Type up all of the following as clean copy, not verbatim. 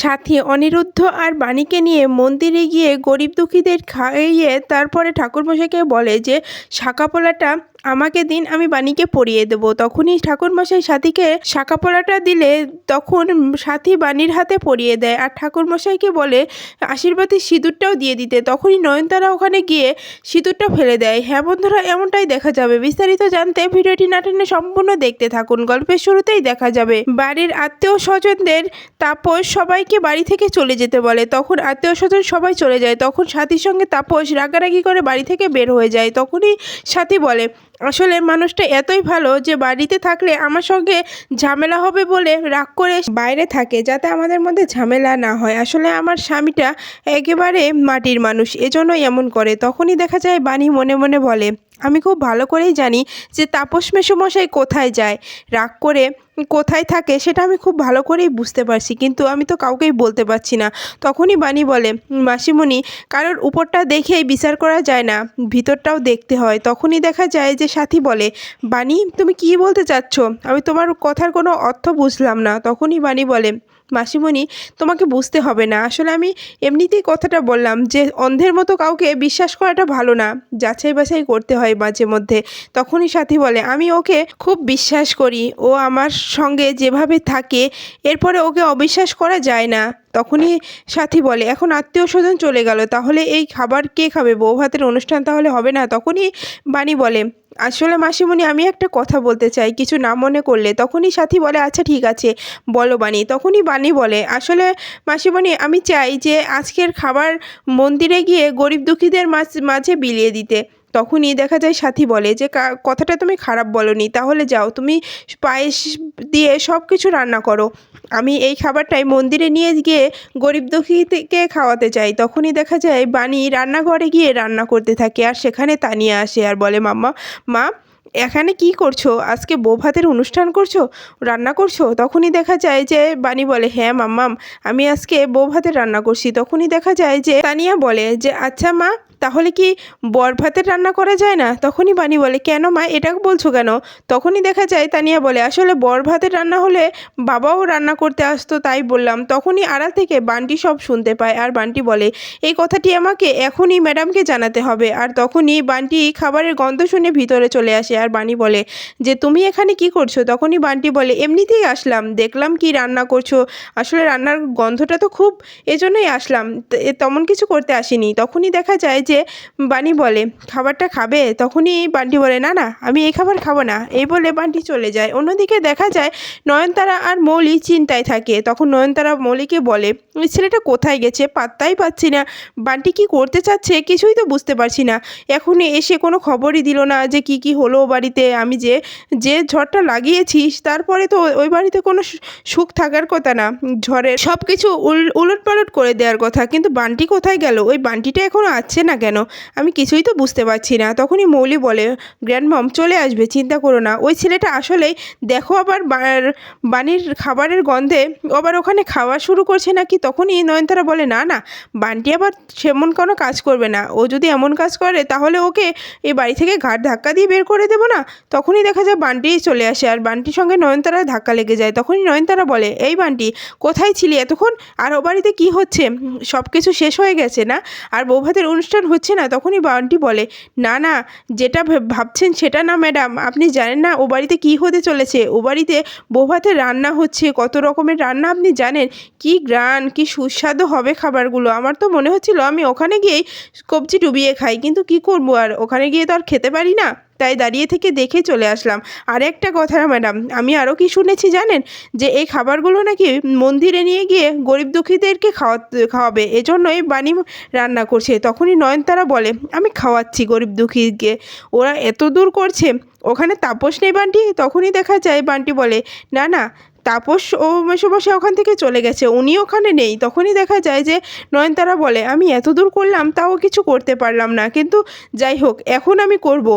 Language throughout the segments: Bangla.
সাথী অনিরুদ্ধ আর বাণীকে নিয়ে মন্দিরে গিয়ে গরিব দুঃখীদের খাইয়ে তারপরে ঠাকুরমশাইকে বলে যে শাঁকাপোলাটা আমাকে দিন, আমি বাণীকে পরিয়ে দেব। তখনই ঠাকুরমশাই সাথীকে শাঁকাপোলাটা দিলে তখন সাথী বাণীর হাতে পরিয়ে দেয় আর ঠাকুরমশাইকে বলে আশীর্বাদের সিঁদুরটাও দিয়ে দিতে। তখনই নয়নতারা ওখানে গিয়ে সিঁদুরটা ফেলে দেয়। হ্যাঁ বন্ধুরা, এমনটাই দেখা যাবে। বিস্তারিত জানতে ভিডিওটি না টেনে সম্পূর্ণ দেখতে থাকুন। গল্পের শুরুতেই দেখা যাবে বাড়ির আত্মীয় স্বজনদের তাপস সবাইকে বাড়ি থেকে চলে যেতে বলে। তখন আত্মীয় স্বজন সবাই চলে যায়। তখন সাথীর সঙ্গে তাপস রাগারাগি করে বাড়ি থেকে বের হয়ে যায়। তখনই সাথী বলে আসলে মানুষটা এতই ভালো যে বাড়িতে থাকলে আমার সঙ্গে ঝামেলা হবে বলে রাগ করে বাইরে থাকে, যাতে আমাদের মধ্যে ঝামেলা না হয়। আসলে আমার স্বামীটা একেবারে মাটির মানুষ, এজন্যই এমন করে। তখনই দেখা যায় বাণী মনে মনে বলে আমি খুব ভালো করেই জানি যে তাপস মেসোমশাই কোথায় যায়, রাগ করে কোথায় থাকে সেটা আমি খুব ভালো করেই বুঝতে পারছি, কিন্তু আমি তো কাউকেই বলতে পারছি না। তখনই বাণী বলে মাসিমণি, কারোর উপরটা দেখেই বিচার করা যায় না, ভিতরটাও দেখতে হয়। তখনই দেখা যায় যে সাথী বলে বাণী, তুমি কি বলতে চাচ্ছ? আমি তোমার কথার কোনো অর্থ বুঝলাম না। তখনই বাণী বলে মাসিমণি, তোমাকে বুঝতে হবে না, আসলে আমি এমনিতেই কথাটা বললাম যে অন্ধের মতো কাউকে বিশ্বাস করাটা ভালো না, যাচাই বাছাই করতে হয় মাঝে মধ্যে। তখনই সাথী বলে আমি ওকে খুব বিশ্বাস করি, ও আমার সঙ্গে যেভাবে থাকে এরপরে ওকে অবিশ্বাস করা যায় না। তখনই সাথী বলে এখন আত্মীয় স্বজন চলে গেল, তাহলে এই খাবার কে খাবে? বউ ভাতের অনুষ্ঠান তাহলে হবে না? তখনই বাণী বলে আসলে মাসিমণি, আমি একটা কথা বলতে চাই, কিছু না মনে করলে। তখনই সাথী বলে আচ্ছা ঠিক আছে, বলো বাণী। তখনই বাণী বলে আসলে মাসিমণি, আমি চাই যে আজকের খাবার মন্দিরে গিয়ে গরিব দুঃখীদের মাঝে বিলিয়ে দিতে। তখনই দেখা যায় সাথী বলে যে কথাটা তুমি খারাপ বলনি, তাহলে যাও তুমি পায়েস দিয়ে সব কিছু রান্না করো, আমি এই খাবারটাই মন্দিরে নিয়ে গিয়ে গরিব দুঃখীকে খাওয়াতে চাই। তখনই দেখা যায় বাণী রান্নাঘরে গিয়ে রান্না করতে থাকে আর সেখানে তানিয়া আসে আর বলে মা এখানে কি করছো? আজকে বউ ভাতের অনুষ্ঠান করছো, রান্না করছো? তখনই দেখা যায় যে বাণী বলে হ্যাঁ মাম্মাম, আমি আজকে বউ ভাতের রান্না করছি। তখনই দেখা যায় যে তানিয়া বলে যে আচ্ছা মা, তাহলে কি বর ভাতের রান্না করা যায় না? তখনই বাণী বলে কেন মা, এটা বলছো কেন? তখনই দেখা যায় তানিয়া বলে আসলে বর ভাতের রান্না হলে বাবাও রান্না করতে আসতো, তাই বললাম। তখনই আড়াল থেকে বান্টি সব শুনতে পায় আর বান্টি বলে এই কথাটি আমাকে এখনই ম্যাডামকে জানাতে হবে। আর তখনই বান্টি খাবারের গন্ধ শুনে ভিতরে চলে আসে আর বাণী বলে যে তুমি এখানে কি করছো? তখনই বান্টি বলে এমনিতেই আসলাম, দেখলাম কি রান্না করছো, আসলে রান্নার গন্ধটা তো খুব, এজন্যই আসলাম, তেমন কিছু করতে আসিনি। তখনই দেখা যায় যে বাণী বলে খাবারটা খাবে? তখনই বান্টি বলে না না, আমি এই খাবার খাবো না, এই বলে বান্টি চলে যায়। অন্যদিকে দেখা যায় নয়নতারা আর মৌলি চিন্তায় থাকে। তখন নয়নতারা মৌলিকে বলে ওই ছেলেটা কোথায় গেছে, পাত্তাই পাচ্ছি না, বান্টি কি করতে চাচ্ছে কিছুই তো বুঝতে পারছি না, এখন এসে কোনো খবরই দিল না যে কি কি হলো বাড়িতে। আমি যে যে ঝড়টা লাগিয়েছিস তারপরে তো ওই বাড়িতে কোনো সুখ থাকার কথা না, ঝড়ের সব কিছু উলটপালট করে দেওয়ার কথা, কিন্তু বান্টি কোথায় গেল? ওই বান্টিটা এখনও আসছে না কেন? আমি কিছুই তো বুঝতে পারছি না। তখনই মৌলি বলে গ্র্যান্ডমম চলে আসবে, চিন্তা করো না, ওই ছেলেটা আসলেই দেখো আবার বাণীর খাবারের গন্ধে আবার ওখানে খাওয়া শুরু করছে নাকি। তখনই নয়নতারা বলে না না, বান্টি আবার সেমন কোনো কাজ করবে না, ও যদি এমন কাজ করে তাহলে ওকে এই বাড়ি থেকে ঘাট ধাক্কা দিয়ে বের করে দেবো না। তখনই দেখা যায় বান্টি চলে আসে আর বান্টির সঙ্গে নয়নতারার ধাক্কা লেগে যায়। তখনই নয়নতারা বলে এই বান্টি, কোথায় ছিলি এতক্ষণ? আর ও বাড়িতে কী হচ্ছে? সব কিছু শেষ হয়ে গেছে না? আর বউ ভাতের অনুষ্ঠান হচ্ছে না? তখনই বান্টি বলে না না, যেটা ভাবছেন সেটা না ম্যাডাম, আপনি জানেন না ও বাড়িতে কী হতে চলেছে। ও বাড়িতে বউ ভাতের রান্না হচ্ছে, কত রকমের রান্না আপনি জানেন, কি গ্রান, কি সুস্বাদু হবে খাবারগুলো। আমার তো মনে হচ্ছিল আমি ওখানে গিয়েই কবজি ডুবিয়ে খাই, কিন্তু কি করবো, আর ওখানে গিয়ে তো আর খেতে পারি না, তাই দাঁড়িয়ে থেকে দেখে চলে আসলাম। আর একটা কথা ম্যাডাম, আমি আরও কি শুনেছি জানেন, যে এই খাবারগুলো নাকি মন্দিরে নিয়ে গিয়ে গরিব দুঃখীদেরকে খাওয়াবে, এজন্যই বাণী রান্না করছে। তখনই নয়নতারা বলে আমি খাওয়াচ্ছি গরিব দুঃখীকে, ওরা এত দূর করছে, ওখানে তাপস নেই বান্টি? তখনই দেখা যায় বান্টি বলে না না, তাপস ও মেসোমশাই ওখান থেকে চলে গেছে, উনি ওখানে নেই। তখনই দেখা যায় যে নয়নতারা বলে আমি এত দূর করলাম তাও কিছু করতে পারলাম না, কিন্তু যাই হোক এখন আমি করব,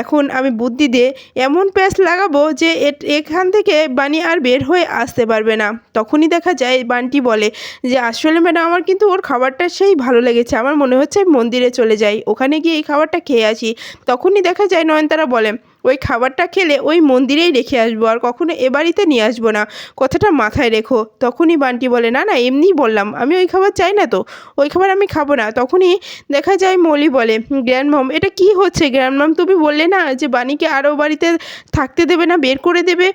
এখন আমি বুদ্ধি দিয়ে এমন প্যাঁচ লাগাবো যে এখান থেকে বাণী আর বের হয়ে আসতে পারবে না। তখনই দেখা যায় বান্টি বলে যে আসলে ম্যাডাম আমার কিন্তু ওর খাবারটা সেই ভালো লেগেছে, আমার মনে হচ্ছে মন্দিরে চলে যাই, ওখানে গিয়ে এই খাবারটা খেয়ে আসি। তখনই দেখা যায় নয়নতারা বলে ওই খাবারটা খেলে ওই মন্দিরেই রেখে আসবো, আর কখনো এ বাড়িতে নিয়ে আসবো না, কথাটা মাথায় রেখো। তখনই বান্টি বলে, না না এমনিই বললাম, আমি ওই খাবার চাই না তো, ওই খাবার আমি খাবো না। তখনই দেখা যায় মলি বলে, গ্র্যান্ডমম এটা কি হচ্ছে গ্র্যান্ডমম, তুমি বললে না যে বাণীকে আরও বাড়িতে থাকতে দেবে না, বের করে দেবে,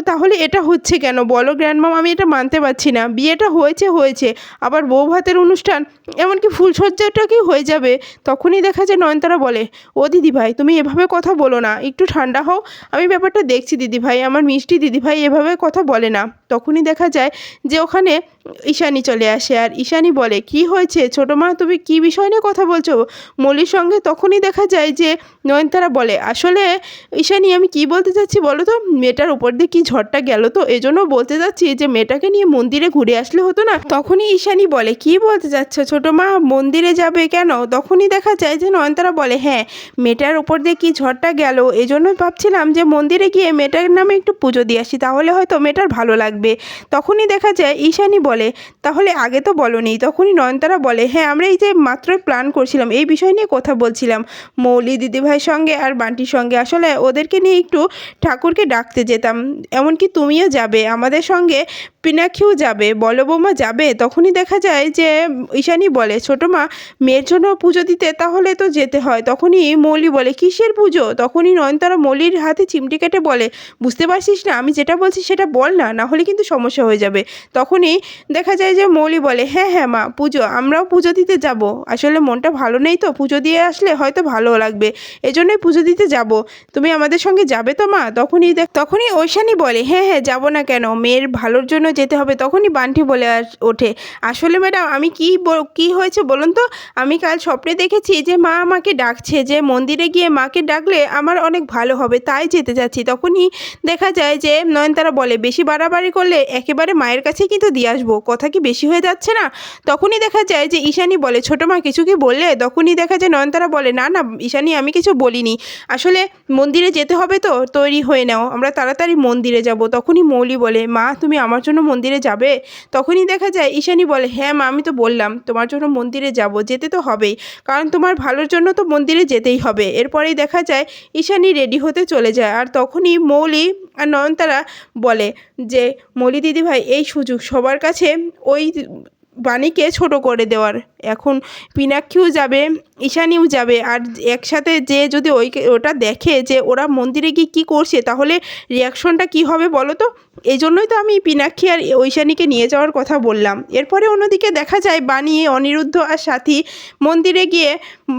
তাহলে এটা হচ্ছে কেন বলো গ্র্যান্ডমম, আমি এটা মানতে পারছি না। বিয়েটা হয়েছে হয়েছে, আবার বউ ভাতের অনুষ্ঠান, এমনকি ফুলসজ্জাটা কি হয়ে যাবে। তখনই দেখা যায় নয়নতারা বলে, ও দিদিভাই তুমি এভাবে কথা বলো না, একটু ঠান্ডা হও, আমি ব্যাপারটা দেখছি দিদিভাই, আমার মিষ্টি দিদিভাই এভাবে কথা বলে না। তখনই দেখা যায় যে ওখানে ঈশানী চলে আসে, আর ঈশানী বলে, কি হয়েছে ছোটো মা, তুমি কি বিষয় নিয়ে কথা বলছো মলির সঙ্গে। তখনই দেখা যায় যে নয়নতারা বলে, আসলে ঈশানী আমি কি বলতে চাচ্ছি বলো তো, মেয়েটার উপর দিয়ে কি ঝড়টা গেল, তো এজন্য বলতে চাচ্ছি যে মেয়েটাকে নিয়ে মন্দিরে ঘুরে আসলে হতো না। তখনই ঈশানী বলে, কি বলতে চাচ্ছ ছোটো মা, মন্দিরে যাবে কেন। তখনই দেখা যায় যে নয়নতারা বলে, হ্যাঁ মেয়েটার উপর দিয়ে কি ঝড়টা গেল, এজন্যই ভাবছিলাম যে মন্দিরে গিয়ে মেয়েটার নামে একটু পুজো দিয়ে আসি, তাহলে হয়তো মেয়েটার ভালো লাগবে। তখনই দেখা যায় ঈশানী বলে, তাহলে আগে তো বলোনি। তখনই নয়নতারা বলে, হ্যাঁ আমরা এই যে মাত্রই প্ল্যান করছিলাম, এই বিষয় নিয়ে কথা বলছিলাম মৌলি দিদিভাইয়ের সঙ্গে আর বান্টির সঙ্গে, আসলে ওদেরকে নিয়ে একটু ঠাকুরকে ডাকতে যেতাম, এমনকি তুমিও যাবে আমাদের সঙ্গে, পিনাক্ষীও যাবে, বলো বৌমা যাবে। তখনই দেখা যায় যে ঈশানী বলে, ছোটো মা মেয়ের জন্য পুজো দিতে তাহলে তো যেতে হয়। তখনই মৌলি বলে, কিসের পুজো। তখনই নয়নতারা মৌলির হাতে চিমটি কেটে বলে, বুঝতে পারছিস না, আমি যেটা বলছি সেটা বল না, না হলে কিন্তু সমস্যা হয়ে যাবে। তখনই দেখা যায় যে মৌলি বলে, হ্যাঁ হ্যাঁ মা পুজো, আমরাও পুজো দিতে যাব, আসলে মনটা ভালো নেই তো, পুজো দিয়ে আসলে হয়তো ভালো লাগবে, এজন্যই পুজো দিতে যাব, তুমি আমাদের সঙ্গে যাবে তো মা। তখনই ঐশানী বলে, হ্যাঁ হ্যাঁ যাবো না কেন, মেয়ের ভালোর জন্য যেতে হবে। তখনই বান্টি বলে ওঠে, আসলে ম্যাডাম আমি কি হয়েছে বলুন তো, আমি কাল স্বপ্নে দেখেছি যে মা আমাকে ডাকছে, যে মন্দিরে গিয়ে মাকে ডাকলে আমার অনেক ভালো হবে, তাই যেতে যাচ্ছি। তখনই দেখা যায় যে নয়নতারা বলে, বেশি বাড়াবাড়ি করলে একেবারে মায়ের কাছেই কিন্তু দিয়ে আসবো, কথা কি বেশি হয়ে যাচ্ছে না। তখনই দেখা যায় যে ঈশানী বলে, ছোটো মা কিছু কি বললে। তখনই দেখা যায় নয়নতারা বলে, না না ঈশানী আমি কিছু বলিনি, আসলে মন্দিরে যেতে হবে তো, তৈরি হয়ে নাও, আমরা তাড়াতাড়ি মন্দিরে যাব। তখনই মৌলি বলে, মা তুমি আমার জন্য মন্দিরে যাবে। তখনই দেখা যায় ঈশানী বলে, হ্যাঁ মা আমি তো বললাম তোমার জন্য মন্দিরে যাব, যেতে তো হবেই, কারণ তোমার ভালোর জন্য তো মন্দিরে যেতেই হবে। এরপরেই দেখা যায় ঈশানী রেডি হতে চলে যায়, আর তখনই মৌলি আর নয়নতারা বলে যে, মৌলি দিদিভাই এই সুযোগ সবার কাছে ওই বাণীকে ছোট করে দেওয়ার, এখন পিনাক্ষীও যাবে, ঈশানীও যাবে, আর একসাথে যে যদি ওটা দেখে যে ওরা মন্দিরে গিয়ে কী করছে, তাহলে রিয়াকশনটা কী হবে বলো তো। এই জন্যই তো আমি পিনাক্ষী আর ঐশানীকে নিয়ে যাওয়ার কথা বললাম। এরপরে অন্যদিকে দেখা যায় বাণী, অনিরুদ্ধ আর সাথী মন্দিরে গিয়ে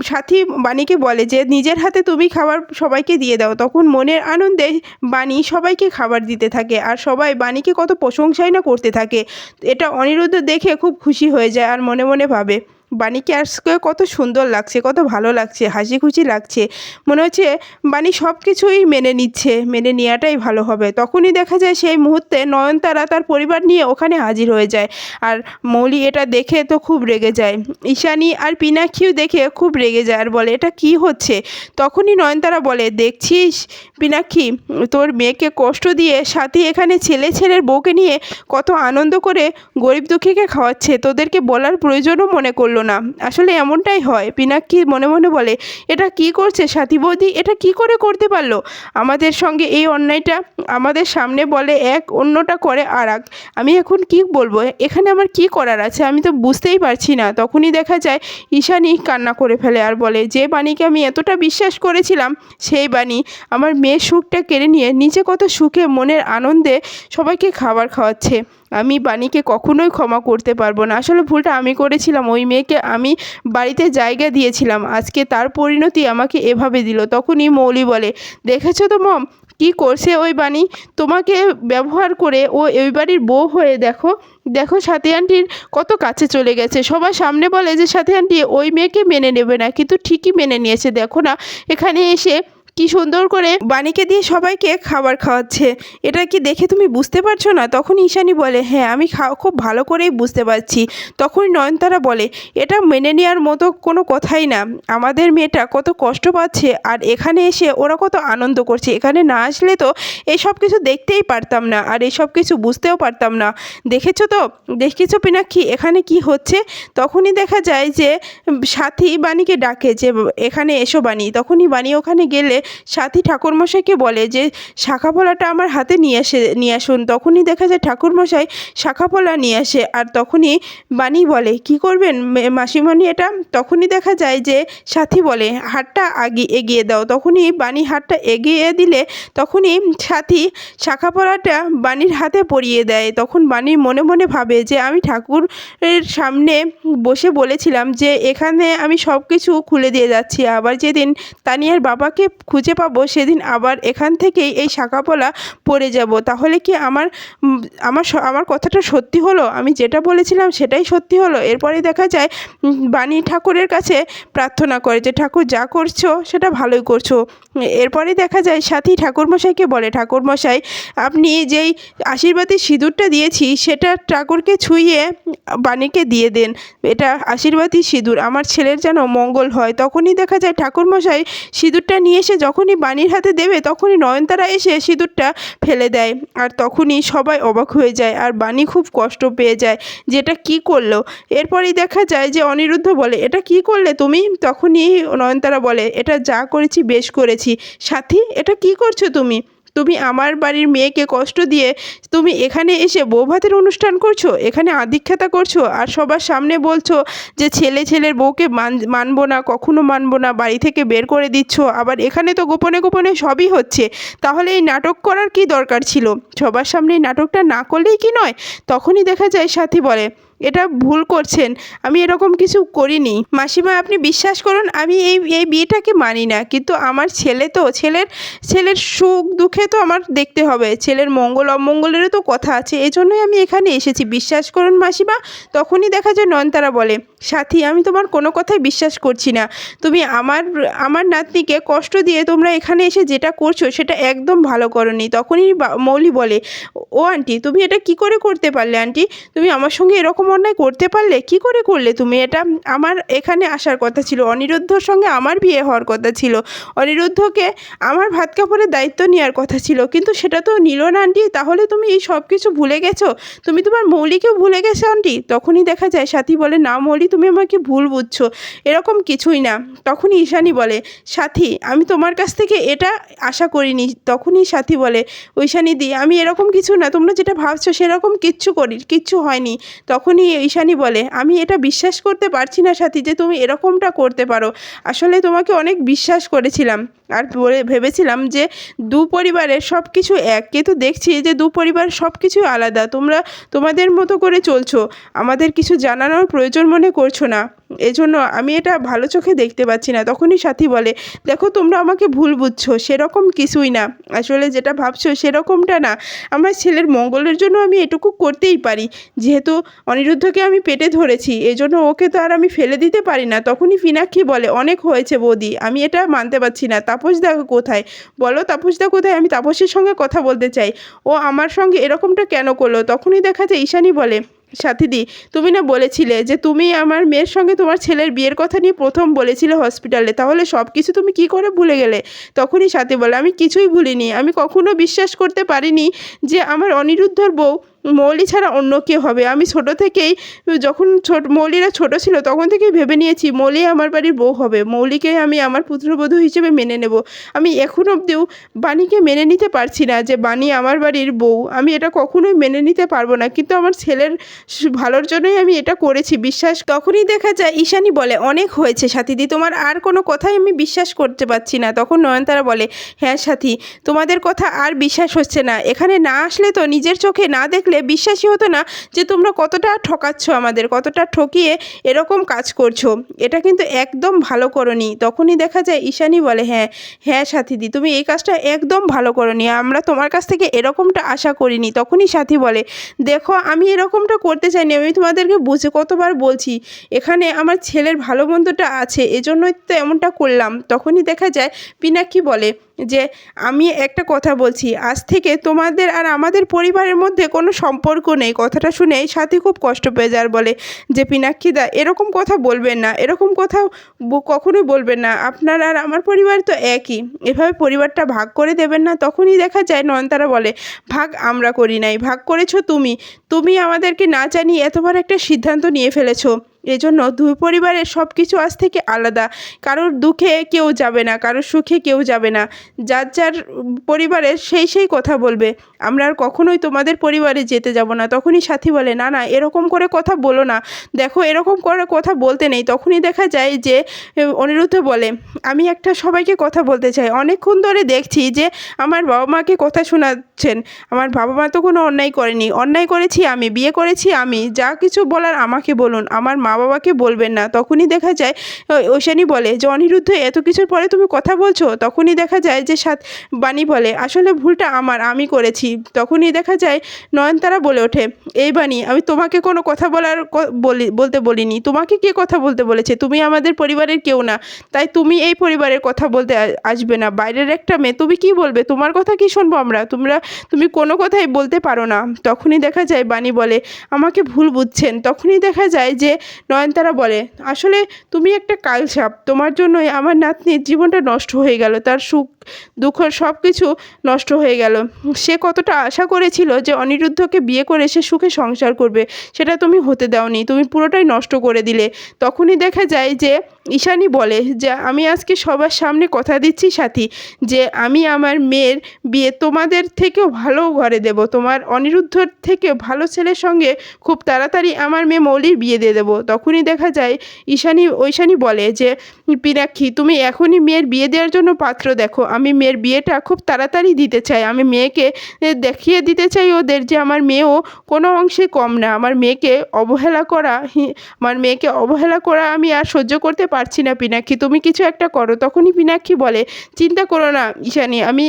সাথী বাণীকে বলে যে নিজের হাতে তুমি খাবার সবাইকে দিয়ে দাও। তখন মনের আনন্দে বাণী সবাইকে খাবার দিতে থাকে, আর সবাই বাণীকে কত প্রশংসাই না করতে থাকে। এটা অনিরুদ্ধ দেখে খুব খুশি হয়ে যায়, আর মনে মনে ভাবে, বাণীকে আজকে কত সুন্দর লাগছে, কত ভালো লাগছে, হাসি খুশি লাগছে, মনে হচ্ছে বাণী সব কিছুই মেনে নিচ্ছে, মেনে নেওয়াটাই ভালো হবে। তখনই দেখা যায় সেই মুহূর্তে নয়নতারা তার পরিবার নিয়ে ওখানে হাজির হয়ে যায়, আর মৌলি এটা দেখে তো খুব রেগে যায়, ঈশানী আর পিনাক্ষীও দেখে খুব রেগে যায়, আর বলে এটা কি হচ্ছে। তখনই নয়নতারা বলে, দেখছিস পিনাক্ষী, তোর মেয়েকে কষ্ট দিয়ে সাথী এখানে ছেলের বউকে নিয়ে কত আনন্দ করে গরিব দুঃখীকে খাওয়াচ্ছে, তোদেরকে বলার প্রয়োজনও মনে করলো না, আসলে এমনটাই হয়। পিনাক্ষী মনে মনে বলে, এটা কি করছে সাথী বৌদি, এটা কি করে করতে পারলো আমাদের সঙ্গে এই অন্যায়টা, আমাদের সামনে বলে এক, অন্যটা করে আর এক, আমি এখন কি বলবো, এখানে আমার কি করার আছে, আমি তো বুঝতেই পারছি না। তখনই দেখা যায় ঈশানী কান্না করে ফেলে, আর বলে, যে বাণীকে আমি এতটা বিশ্বাস করেছিলাম, সেই বাণী আমার মেয়ের সুখটা কেড়ে নিয়ে নিজে কত সুখে মনের আনন্দে সবাইকে খাবার খাওয়াচ্ছে, আমি বাণীকে কখনোই ক্ষমা করতে পারবো না, আসলে ভুলটা আমি করেছিলাম, ওই মেয়েকে আমি বাড়িতে জায়গা দিয়েছিলাম, আজকে তার পরিণতি আমাকে এভাবে দিল। তখনই মৌলি বলে, দেখেছো তো মম কি করছে ওই বাণী, তোমাকে ব্যবহার করে ও ওই বাড়ির বউ হয়ে দেখো দেখো সাথী আন্টির কত কাছে চলে গেছে, সবার সামনে বলে যে সাথী আন্টি ওই মেয়েকে মেনে নেবে না, কিন্তু ঠিকই মেনে নিয়েছে, দেখো না এখানে এসে কি সুন্দর করে বাণীকে দিয়ে সবাইকে খাবার খাওয়াচ্ছে, এটা কি দেখে তুমি বুঝতে পারছো না। তখন ঈশানী বলে, হ্যাঁ আমি খুব ভালো করেই বুঝতে পারছি। তখন নয়নতারা বলে, এটা মেনে নেওয়ার মতো কোনো কথাই না, আমাদের মেয়েটা কত কষ্ট পাচ্ছে, আর এখানে এসে ওরা কত আনন্দ করছে, এখানে না আসলে তো এসব কিছু দেখতেই পারতাম না, আর এসব কিছু বুঝতেও পারতাম না, দেখেছো পিনাক্ষী এখানে কি হচ্ছে। তখনই দেখা যায় যে সাথী বাণীকে ডাকে যে এখানে এসো বাণী। তখনই বাণী ওখানে গেলে সাথী ঠাকুরমশাইকে বলে যে শাঁখাপলাটা আমার হাতে নিয়ে আসুন। তখনই দেখা যায় ঠাকুরমশাই শাঁখাপলা নিয়ে আসে। আর তখনই বানি বলে কি করবেন মাসিমণি এটা? তখনই দেখা যায় যে সাথী বলে হাতটা এগিয়ে দাও। তখনই বানি হাতটা এগিয়ে দিলে তখনই সাথী শাঁখাপলাটা বানির হাতে পরিয়ে দেয়। তখন বানি মনে মনে ভাবে যে আমি ঠাকুরের সামনে বসে বলেছিলাম যে এখানে আমি সব কিছু খুলে দিয়ে যাচ্ছি, আবার যেদিন তানিয়ার বাবাকে খুঁজে পাবো সেদিন আবার এখান থেকেই এই শাঁখাপলা পরে যাব। তাহলে কি আমার কথাটা সত্যি হলো? আমি যেটা বলেছিলাম সেটাই সত্যি হলো? এরপরে দেখা যায় বানি ঠাকুরের কাছে প্রার্থনা করে যে ঠাকুর যা করছো সেটা ভালোই করছো। এরপরে দেখা যায় সাথী ঠাকুরমশাইকে বলে ঠাকুরমশাই আপনি যেই আশীর্বাদের সিঁদুরটা দিয়েছি সেটা ঠাকুরকে ছুঁয়ে বাণীকে দিয়ে দেন। এটা আশীর্বাদী সিঁদুর, আমার ছেলের যেন মঙ্গল হয়। তখনই দেখা যায় ঠাকুরমশাই সিঁদুরটা নিয়ে এসে যখনই বাণীর হাতে দেবে তখনই নয়নতারা এসে সিঁদুরটা ফেলে দেয়। আর তখনই সবাই অবাক হয়ে যায় আর বাণী খুব কষ্ট পেয়ে যায় যে এটা কী করলো। এরপরেই দেখা যায় যে অনিরুদ্ধ বলে এটা কি করলে তুমি? তখনই নয়নতারা বলে এটা যা করেছি বেশ করেছি। সাথী এটা কি করছো তুমি? তুমি আমার বাড়ির মেয়েকে কষ্ট দিয়ে তুমি এখানে এসে বৌভাতের অনুষ্ঠান করছো, এখানে আধিক্যতা করছো, আর সবার সামনে বলছো যে ছেলের বউকে মানবো না, কখনো মানবো না, বাড়ি থেকে বের করে দিচ্ছ। আবার এখানে তো গোপনে গোপনে সবই হচ্ছে। তাহলে এই নাটক করার কি দরকার ছিল? সবার সামনে এই নাটকটা না করলেই কি নয়? তখনই দেখা যায় সাথী বলে এটা ভুল করছেন, আমি এরকম কিছু করিনি। মাসিমা আপনি বিশ্বাস করুন আমি এই বিয়েটাকে মানি না, কিন্তু আমার ছেলে তো ছেলের সুখ দুঃখে তো আমার দেখতে হবে, ছেলের মঙ্গল অমঙ্গলেরও তো কথা আছে, এজন্যই আমি এখানে এসেছি, বিশ্বাস করুন মাসিমা। তখনই দেখা যায় নয়নতারা বলে সাথী আমি তোমার কোনো কথাই বিশ্বাস করছি না। তুমি আমার নাতনিকে কষ্ট দিয়ে তোমরা এখানে এসে যেটা করছো সেটা একদম ভালো করোনি। তখনই মৌলি বলে ও আন্টি তুমি এটা কি করে করতে পারলে? আন্টি তুমি আমার সঙ্গে এরকম অন্যায় করতে পারলে? কি করে করলে তুমি এটা? আমার এখানে আসার কথা ছিল, অনিরুদ্ধর সঙ্গে আমার বিয়ে হওয়ার কথা ছিল, অনিরুদ্ধকে আমার ভাত কাপড়ের দায়িত্ব নেওয়ার কথা ছিল, কিন্তু সেটা তো নিল না আন্টি। তাহলে তুমি এই সব কিছু ভুলে গেছো? তুমি তোমার মৌলিকেও ভুলে গেছো আন্টি? তখনই দেখা যায় সাথী বলে না মৌলি তুমি আমাকে ভুল বুঝছো, এরকম কিছুই না। তখনই ঈশানী বলে সাথী আমি তোমার কাছ থেকে এটা আশা করিনি। তখনই সাথী বলে ঈশানী দি আমি এরকম কিছু না, তোমরা যেটা ভাবছো সেরকম কিচ্ছু হয়নি। তখনই ঈশানী বলে আমি এটা বিশ্বাস করতে পারছি না সাথী যে তুমি এরকমটা করতে পারো। আসলে তোমাকে অনেক বিশ্বাস করেছিলাম আর ভেবেছিলাম যে দু পরিবারের সব কিছু এক, কিন্তু দেখছি যে দু পরিবার সব কিছু আলাদা। তোমরা তোমাদের মতো করে চলছো, আমাদের কিছু জানানোর প্রয়োজন মনে করছো না, এজন্য আমি এটা ভালো চোখে দেখতে পাচ্ছি না। তখনই সাথী বলে দেখো তোমরা আমাকে ভুল বুঝছো, সেরকম কিছুই না, আসলে যেটা ভাবছো সেরকমটা না। আমার ছেলের মঙ্গলের জন্য আমি এটুকু করতেই পারি, যেহেতু অনিরুদ্ধকে আমি পেটে ধরেছি এজন্য ওকে তো আর আমি ফেলে দিতে পারি না। তখনই পিনাক্ষী বলে অনেক হয়েছে বৌদি, আমি এটা মানতে পারছি না। তাপসদা কোথায়? বলো তাপসদা কোথায়? আমি তাপসের সঙ্গে কথা বলতে চাই, ও আমার সঙ্গে এরকমটা কেন করলো? তখনই দেখা যায় ঈশানী বলে সাথীদি তুমি না বলেছিলে যে তুমি আমার মেয়ের সঙ্গে তোমার ছেলের বিয়ের কথা নিয়ে প্রথম বলেছিলে হসপিটালে, তাহলে সব কিছু তুমি কি করে ভুলে গেলে? তখনই সাথী বলে আমি কিছুই ভুলিনি, আমি কখনো বিশ্বাস করতে পারিনি যে আমার অনিরুদ্ধর বউ মৌলি ছাড়া অন্য কেউ হবে। আমি ছোট থেকেই যখন মৌলিরা ছোট ছিল তখন থেকেই ভেবে নিয়েছি মৌলি আমার বাড়ির বউ হবে, মৌলিকে আমি আমার পুত্রবধূ হিসেবে মেনে নেব। আমি এখন অবধিও বাণীকে মেনে নিতে পারছি না যে বাণী আমার বাড়ির বউ, আমি এটা কখনোই মেনে নিতে পারবো না, কিন্তু আমার ছেলের ভালোর জন্যই আমি এটা করেছি বিশ্বাস। তখনই দেখা যায় ঈশানী বলে অনেক হয়েছে সাথীদি, তোমার আর কোনো কথাই আমি বিশ্বাস করতে পারছি না। তখন নয়নতারা বলে হ্যাঁ সাথী তোমাদের কথা আর বিশ্বাস হচ্ছে না, এখানে না আসলে তো নিজের চোখে না দেখলে বিশ্বাসই হতো না যে তোমরা কতটা ঠকাচ্ছ আমাদের, কতটা ঠকিয়ে এরকম কাজ করছো, এটা কিন্তু একদম ভালো করনি। তখনই দেখা যায় ঈশানী বলে হ্যাঁ সাথীদি তুমি এই কাজটা একদম ভালো করনি, আমরা তোমার কাছ থেকে এরকমটা আশা করিনি। তখনই সাথী বলে দেখো আমি এরকমটা করতে চাইনি, আমি তোমাদেরকে বুঝে কতবার বলছি এখানে আমার ছেলের ভালো মন্দটা আছে, এজন্যই তো এমনটা করলাম। তখনই দেখা যায় পিনাক্ষী বলে যে আমি একটা কথা বলছি, আজ থেকে তোমাদের আর আমাদের পরিবারের মধ্যে কোনো সম্পর্ক নেই। কথাটা শুনে সাথী খুব কষ্ট পেয়ে যায় আর বলে যে পিনাক্ষীদা এরকম কথা বলবেন না, এরকম কথা কখনোই বলবেন না, আপনার আর আমার পরিবার তো একই, এভাবে পরিবারটা ভাগ করে দেবেন না। তখনই দেখা যায় নয়নতারা বলে ভাগ আমরা করি নাই, ভাগ করেছো তুমি আমাদেরকে না জানিয়ে এতবার একটা সিদ্ধান্ত নিয়ে ফেলেছো, এজন্য দুই পরিবারের সব কিছু আজ থেকে আলাদা। কারোর দুঃখে কেউ যাবে না, কারোর সুখে কেউ যাবে না। যার যার পরিবারের সেই কথা বলবে। আমরা আর কখনোই তোমাদের পরিবারে যেতে যাব না। তখনই সাথী বলে, না না এরকম করে কথা বলো না, দেখো এরকম করে কথা বলতে নেই। তখনই দেখা যায় যে অনিরুদ্ধ বলে, আমি একটা সবাইকে কথা বলতে চাই। অনেকক্ষণ ধরে দেখছি যে আমার বাবা মাকে কথা শোনাচ্ছেন। আমার বাবা মা তো কোনো অন্যায় করেনি, অন্যায় করেছি আমি, বিয়ে করেছি আমি, যা কিছু বলার আমাকে বলুন, আমার মা বাবাকে বলবেন না। তখনই দেখা যায় ঐশানী বলে যে, অনিরুদ্ধ এত কিছুর পরে তুমি কথা বলছো? তখনই দেখা যায় যে বাণী বলে, আসলে ভুলটা আমার, আমি করেছি। তখনই দেখা যায় নয়নতারা বলে ওঠে, এই বাণী, আমি তোমাকে কোনো কথা বলতে বলিনি। তোমাকে কে কথা বলতে বলেছে? তুমি আমাদের পরিবারের কেউ না, তাই তুমি এই পরিবারের কথা বলতে আসবে না। বাইরের একটা মেয়ে, তুমি কি বলবে? তোমার কথা কি শুনবো আমরা? তুমি কোনো কথাই বলতে পারো না। তখনই দেখা যায় বাণী বলে, আমাকে ভুল বুঝছেন। তখনই দেখা যায় যে নয়নতারা বলে, আসলে তুমি একটা কালসাপ, তোমার জন্যই আমার নাতনির জীবনটা নষ্ট হয়ে গেল, তার সুখ দুঃখ সব কিছু নষ্ট হয়ে গেল। সে কতটা আশা করেছিল যে অনিরুদ্ধকে বিয়ে করে সে সুখে সংসার করবে, সেটা তুমি হতে দাওনি, তুমি পুরোটাই নষ্ট করে দিলে। তখনই দেখা যায় যে ঈশানী বলে যে, আমি আজকে সবার সামনে কথা দিচ্ছি সাথী, যে আমি আমার মেয়ের বিয়ে তোমাদের থেকেও ভালো ঘরে দেব, তোমার অনিরুদ্ধর থেকে ভালো ছেলের সঙ্গে খুব তাড়াতাড়ি আমার মেয়ে মৌলির বিয়ে দিয়ে দেবো। তখনই দেখা যায় ঐশানী বলে যে, পিনাক্ষী, তুমি এখনই মেয়ের বিয়ে দেওয়ার জন্য পাত্র দেখো। আমি মেয়ের বিয়েটা খুব তাড়াতাড়ি দিতে চাই। আমি মেয়েকে দেখিয়ে দিতে চাই ওদের যে আমার মেয়েও কোনো অংশে কম না। আমার মেয়েকে অবহেলা করা আমি আর সহ্য করতে পারছি না পিনাক্ষী, তুমি কিছু একটা করো। তখনই পিনাক্ষী বলে, চিন্তা করো না ঈশানী, আমি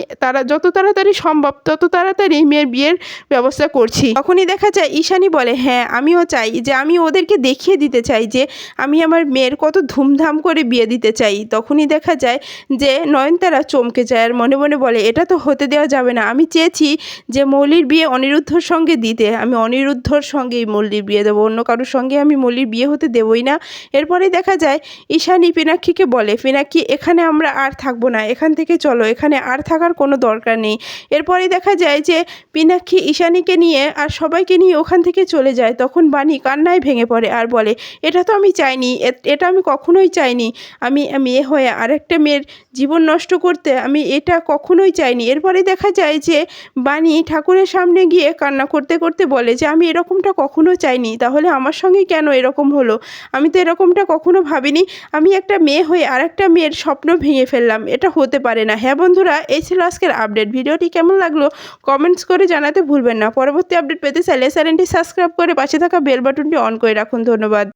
যত তাড়াতাড়ি সম্ভব তত তাড়াতাড়ি মেয়ের বিয়ের ব্যবস্থা করছি। তখনই দেখা যায় ঈশানী বলে, হ্যাঁ আমিও চাই, যে আমি ওদেরকে দেখিয়ে দিতে চাই যে আমি আমার মেয়ের কত ধুমধাম করে বিয়ে দিতে চাই। তখনই দেখা যায় যে নয়নতারা চমকে যায় আর মনে মনে বলে, এটা তো হতে দেওয়া যাবে না। আমি চেয়েছি যে মৌলির বিয়ে অনিরুদ্ধর সঙ্গে দিতে, আমি অনিরুদ্ধর সঙ্গেই মৌলির বিয়ে দেবো, অন্য কারোর সঙ্গে আমি মৌলির বিয়ে হতে দেবই না। এরপরেই দেখা যায় ঈশানী পিনাক্ষীকে বলে, পিনাক্ষী এখানে আমরা আর থাকবো না, এখান থেকে চলো, এখানে আর থাকার কোনো দরকার নেই। এরপরেই দেখা যায় যে পিনাক্ষী ঈশানীকে নিয়ে আর সবাইকে নিয়ে ওখান থেকে চলে যায়। তখন বাণী কান্নায় ভেঙে পড়ে আর বলে, এটা তো আমি চাইনি, এটা আমি কখনোই চাইনি। আমি মেয়ে হয়ে আরেকটা মেয়ের জীবন নষ্ট করতে আমি এটা কখনোই চাইনি। এরপরে দেখা যায় যে বাণী ঠাকুরের সামনে গিয়ে কান্না করতে করতে বলে যে, আমি এরকমটা কখনো চাইনি, তাহলে আমার সঙ্গে কেন এরকম হলো? আমি তো এরকমটা কখনো ভাবিনি। আমি একটা মেয়ে হয়ে আরেকটা মেয়ের স্বপ্ন ভেঙে ফেললাম, এটা হতে পারে না। হ্যাঁ বন্ধুরা, এই ছিল আজকের আপডেট। ভিডিওটি কেমন লাগলো কমেন্টস করে জানাতে ভুলবেন না। পরবর্তী আপডেট পেতে চাইলে চ্যানেলটি সাবস্ক্রাইব করে পাশে থাকা বেল বাটনটি অন করে রাখুন। ধন্যবাদ।